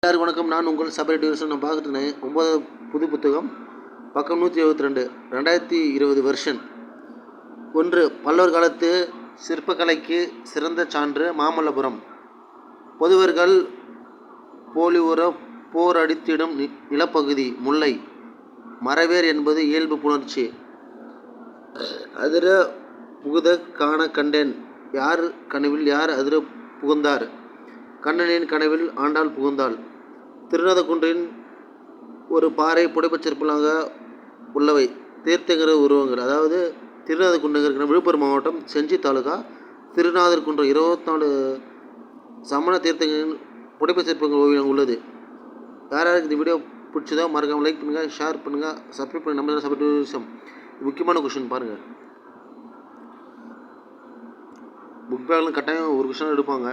எல்லாருக்கும் வணக்கம். நான் உங்கள் சபரி டிவிஷன். நான் பார்த்துட்டு 9 புது புத்தகம், பக்கம் 172, 2020 வெர்ஷன். 1. பல்லவர் காலத்து சிற்பக்கலைக்கு சிறந்த சான்று மாமல்லபுரம். பொதுவர்கள் போலிவுற போர் அடித்திடும் நிலப்பகுதி முல்லை. மரவேர் என்பது இயல்பு புணர்ச்சி. அதிர புகுத காண கண்டேன். யார் கனவில் யார் அதிர புகுந்தார்? கண்ணனின் கனவில் ஆண்டாள் புகுந்தாள். திருநாதக்குன்றின் ஒரு பாறை புடைப்புச் சிற்பங்களாக உள்ளவை தீர்த்தங்கர உருவங்கள். அதாவது திருநாதக்குன்றுங்கிற விழுப்புரம் மாவட்டம் செஞ்சி தாலுகா திருநாதர்குன்றம் 24 சமண தீர்த்தங்களின் புடைப்புச் சிற்பங்கள் ஓவியம் உள்ளது. யாராருக்கு இந்த வீடியோ பிடிச்சதோ மறக்காமல் லைக் பண்ணுங்கள், ஷேர் பண்ணுங்கள், சப்ஸ்கிரைப் பண்ணி நம்ம சப்ஸ்கிரைப் டூரிசம். முக்கியமான கொஷின் பாருங்கள். புக் பேக்லாம் கட்டாயம் ஒரு கொஷின் எடுப்பாங்க.